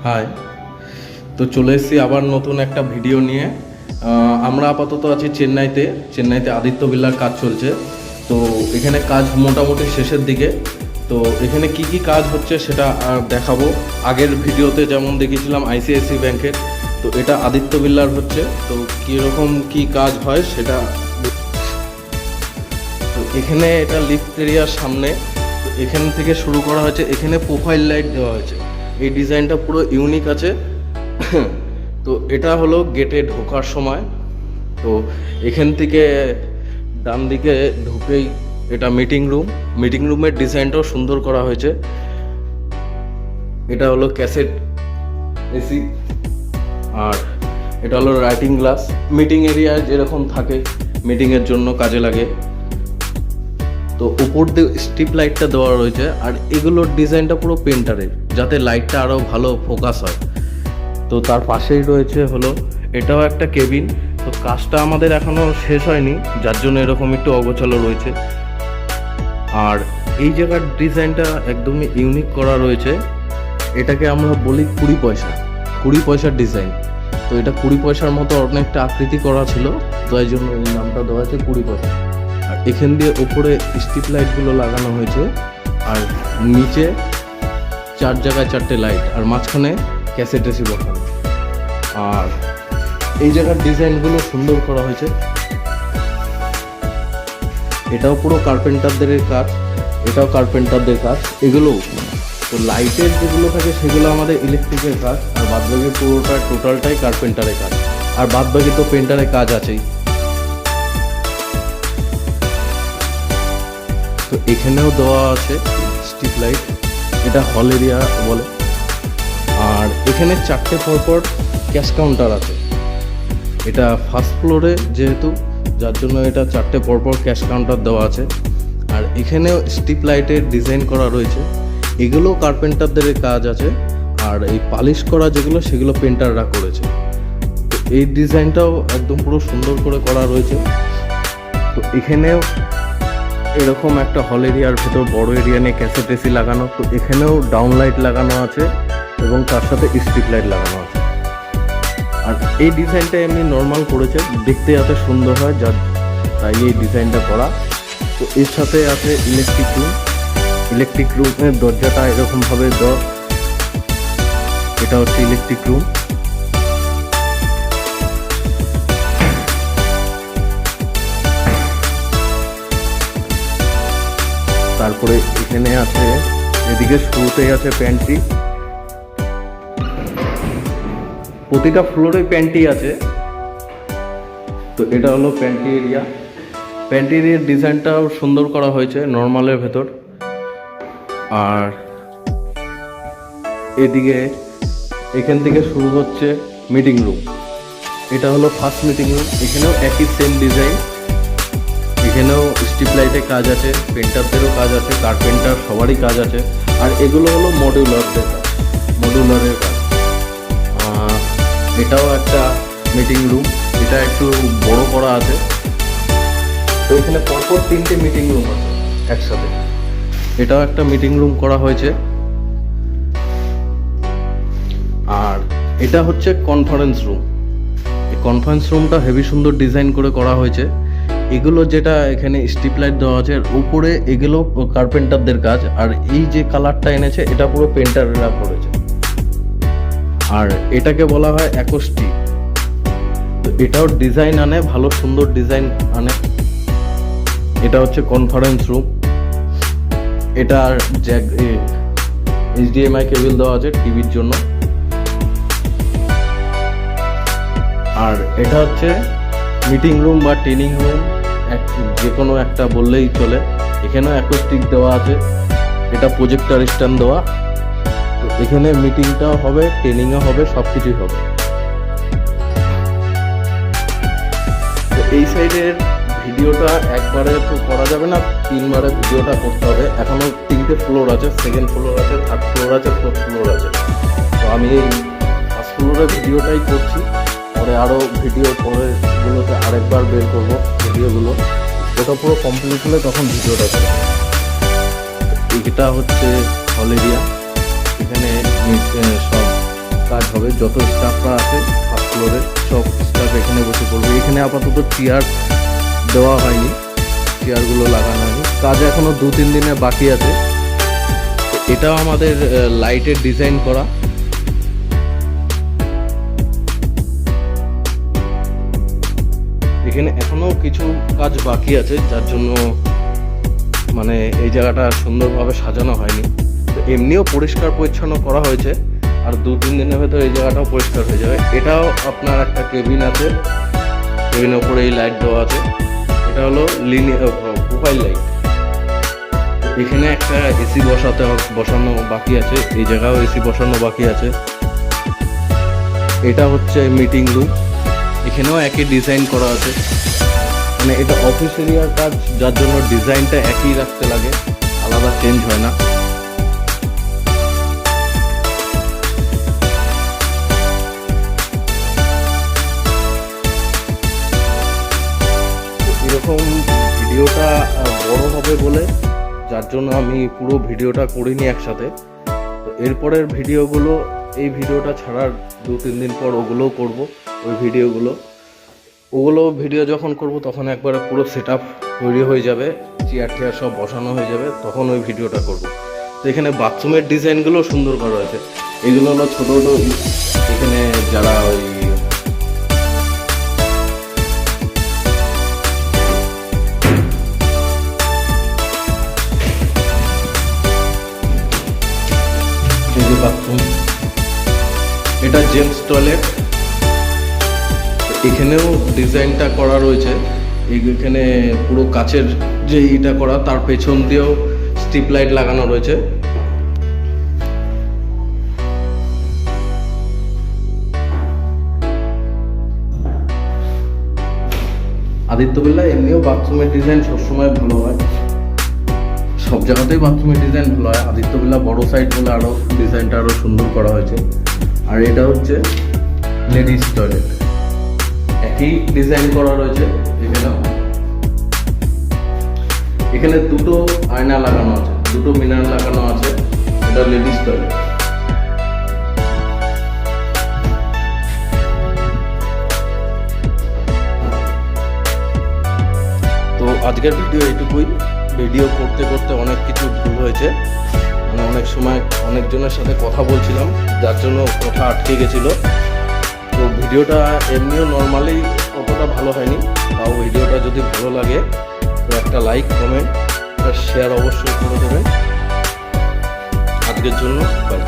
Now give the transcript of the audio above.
High, তো চলে এসেছি আবার নতুন একটা ভিডিও নিয়ে। আমরা আপাতত আছি চেন্নাইতে আদিত্য বিড়লার কাজ চলছে। তো এখানে কাজ মোটামুটি শেষের দিকে। তো এখানে কি কি কাজ হচ্ছে সেটা দেখাবো। আগের ভিডিওতে যেমন দেখিয়েছিলাম আইসিআইসি ব্যাংকের, তো এটা আদিত্য বিড়লার হচ্ছে। তো কীরকম কি কাজ হয় সেটা। তো এখানে এটা লিফট এরিয়ার সামনে। তো এখান থেকে শুরু করা হয়েছে। এখানে প্রোফাইল লাইট দেওয়া হয়েছে। এই ডিজাইনটা পুরো ইউনিক আছে। তো এটা হলো গেটে ঢোকার সময়। তো এখান থেকে ডান দিকে ঢুকেই এটা মিটিং রুমের ডিজাইনটাও সুন্দর করা হয়েছে। এটা হলো ক্যাসেট এসি, আর এটা হলো রাইটিং গ্লাস। মিটিং এরিয়ায় যেরকম থাকে মিটিংয়ের জন্য কাজে লাগে। তো উপর দিয়ে স্ট্রিপ লাইটটা দেওয়া রয়েছে, আর এগুলোর ডিজাইনটা পুরো পেন্টারের, যাতে লাইটটা আরও ভালো ফোকাস হয়। তো তার পাশেই রয়েছে হলো এটাও একটা কেবিন। তো কাজটা আমাদের এখনও শেষ হয়নি, যার জন্য এরকম একটু অগোছালো রয়েছে। আর এই জায়গার ডিজাইনটা একদমই ইউনিক করা রয়েছে। এটাকে আমরা বলি 20 পয়সার ডিজাইন। তো এটা 20 পয়সার মতো অনেকটা আকৃতি করা ছিল, তো এই জন্য এই নামটা দেওয়া হয়েছে 20 পয়সা। আর এখান দিয়ে ওপরে স্ট্রিপ লাইটগুলো লাগানো হয়েছে, আর নিচে 4 জায়গায় 4টে লাইট, আর মাঝখানে ক্যাসেট এসি বসানো। আর এই জায়গার ডিজাইনগুলো সুন্দর করা হয়েছে। এটাও পুরো কার্পেন্টারদের কাজ, এটাও কার্পেন্টারদের কাজ। এগুলো তো লাইটের যেগুলো থাকে সেগুলো আমাদের ইলেকট্রিকের কাজ, আর বাদবাকি টোটালটাই কার্পেন্টারের কাজ। আর বাদবাকি তো পেন্টারের কাজ আছেই। তো এখানেও দেওয়া আছে স্ট্রিট লাইট। এটা হল এরিয়া বলে। আর এখানে 4টে পরপর ক্যাশ কাউন্টার আছে। এটা ফার্স্ট ফ্লোরে যেহেতু, যার জন্য এটা 4টে পরপর ক্যাশ কাউন্টার দেওয়া আছে। আর এখানেও স্ট্রিপ লাইটের ডিজাইন করা রয়েছে। এগুলো কার্পেন্টারদের কাজ আছে, আর এই পালিশ করা যেগুলো সেগুলো পেন্টাররা করেছে। তো এই ডিজাইনটাও একদম পুরো সুন্দর করে করা রয়েছে। তো এখানেও এরকম একটা হল এরিয়ার ভেতর বড় এরিয়া নিয়ে ক্যাসেট এসি লাগানো। তো এখানেও ডাউন লাইট লাগানো আছে এবং তার সাথে স্ট্রিপ লাইট লাগানো আছে। আর এই ডিজাইনটা এমনি নর্মাল করেছে, দেখতে যাতে সুন্দর হয়, তাই এই ডিজাইনটা করা। তো এর সাথে আছে ইলেকট্রিক রুমের দরজাটা এরকমভাবে এটা হচ্ছে ইলেকট্রিক রুম। তারপরে এখানে আছে, এদিকে শুরুতেই আছে প্যান্ট্রি। প্রতিটা ফ্লোরে প্যান্ট্রি আছে। তো এটা হলো প্যান্ট্রি এরিয়া। প্যান্ট্রি এরিয়ার ডিজাইনটাও সুন্দর করা হয়েছে নর্মালের ভেতর। আর এদিকে এখান থেকে শুরু হচ্ছে মিটিং রুম। এটা হলো ফার্স্ট মিটিং রুম। এখানেও একই সেম ডিজাইন। এখানেও স্ট্রিপ লাইটের কাজ আছে, পেন্টারদেরও কাজ আছে, কার্পেন্টার সবারই কাজ আছে। আর এগুলো হলো মডিউলারের কাজ। এটাও একটা মিটিং রুম। এটা একটু বড় করা আছে। তো এখানে পরপর 3টে মিটিং রুম আছে একসাথে। এটাও একটা মিটিং রুম করা হয়েছে। আর এটা হচ্ছে কনফারেন্স রুম। এই কনফারেন্স রুমটা হেভি সুন্দর ডিজাইন করে করা হয়েছে। এগুলো যেটা এখানে স্ট্রিপ লাইট দেওয়া আছে, উপরে এগুলো কার্পেন্টারদের কাজ। আর এই যে কালারটা এনেছে এটা পুরো পেন্টাররা করেছে। আর এটাকে বলা হয় অ্যাকোস্টিক। তো এটাও ডিজাইন আনে, ভালো সুন্দর ডিজাইন আনে। এটা হচ্ছে কনফারেন্স রুম। এটার HDMI কেবল দেওয়া আছে টিভির জন্য। আর এটা হচ্ছে মিটিং রুম বা ট্রেনিং রুম, যে কোনো একটা বললেই চলে। এখানেও অ্যাকোস্টিক দেওয়া আছে। এটা প্রজেক্টর স্ট্যান্ড দেওয়া। তো এখানে মিটিংটাও হবে, ট্রেনিংও হবে, সব কিছুই হবে। তো এই সাইডের ভিডিওটা একবারে তো করা যাবে না, 3বারে ভিডিওটা করতে হবে। এখনও 3টে ফ্লোর আছে, সেকেন্ড ফ্লোর আছে, থার্ড ফ্লোর আছে, ফোর্থ ফ্লোর আছে। তো আমি এই ফার্স্ট ফ্লোরের ভিডিওটাই করছি। পরে আরও ভিডিও পরেগুলোতে আরেকবার বের করবো ভিডিওগুলো। ওটা পুরো কমপ্লিট হলে তখন ভিডিওটা করবো। এটা হচ্ছে হল এরিয়া। এখানে সব হবে। যত স্টাফরা আছে ফার্স্ট ফ্লোরে সব স্টাফ এখানে বসে পড়বে। এখানে আপাতত চেয়ার দেওয়া হয়নি, চেয়ারগুলো লাগানো হয়নি, কাজ এখনও 2-3 দিনে বাকি আছে। এটাও আমাদের লাইটের ডিজাইন করা। এখানে এখনো কিছু কাজ বাকি আছে, যার জন্য মানে এই জায়গাটা সুন্দরভাবে সাজানো হয়নি। তো এমনিও পরিষ্কার পরিচ্ছন্ন করা হয়েছে, আর 2-3 দিনের ভেতরে এই জায়গাটাও পরিষ্কার হয়ে যাবে। এটাও আপনার একটা কেবিন আছে, কেবিনের উপরে এই লাইট দেওয়া আছে। এটা হলো প্রোফাইল লাইট। এখানে একটা এসি বসানো বাকি আছে, এই জায়গাও এসি বসানো বাকি আছে। এটা হচ্ছে মিটিং রুম, এখানেও একই ডিজাইন করা আছে। মানে এটা অফিস এরিয়ার কাজ, যার জন্য ডিজাইনটা একই রাখতে লাগে, আলাদা চেঞ্জ হয় না। এরকম ভিডিওটা বড় হবে বলে, যার জন্য আমি পুরো ভিডিওটা করিনি একসাথে। তো এরপরের ভিডিওগুলো, এই ভিডিওটা ছাড়ার 2-3 দিন পর ওগুলোও করব। ওই ওগুলো ভিডিও যখন করব তখন একবারে পুরো সেট আপ তৈরি হয়ে যাবে, চেয়ার টেয়ার সব বসানো হয়ে যাবে, তখন ওই ভিডিওটা করব। তো এখানে বাথরুমের ডিজাইনগুলো সুন্দর করা হয়েছে। এইগুলো হলো ছোটো ছোটো, এখানে যারা ওই বাথরুম, এটা জেন্টস টয়লেট। এখানেও ডিজাইনটা করা রয়েছে। এখানে পুরো কাচের যে এটা করা, তার পেছন দিয়েও স্ট্রিপ লাইট লাগানো রয়েছে। আদিত্য বিড়লা এমনিও বাথরুমের ডিজাইন সবসময় ভালো হয়, সব জায়গাতেই বাথরুমের ডিজাইন ভালো হয়। আদিত্য বিড়লা বড় সাইড বলে আরও ডিজাইনটা আরও সুন্দর করা হয়েছে। আর এটা হচ্ছে লেডিস টয়লেট, একই ডিজাইন করা রয়েছে। এখানে দুটো আয়না লাগানো আছে, দুটো মিনার লাগানো আছে। এটা লেডিস টয়লেট। তো আজকের ভিডিও এইটুকুই। ভিডিও করতে করতে অনেক কিছু ভুল হয়েছে, মানে অনেক সময় অনেকজনের সাথে কথা বলছিলাম, যার জন্য কথা আটকে গেছিল। তো ভিডিওটা এমনিও নর্মালি অতটা ভালো হয়নি, তাও ভিডিওটা যদি ভালো লাগে তো একটা লাইক, কমেন্ট আর শেয়ার অবশ্যই করে দেবেন। আজকের জন্য বাই।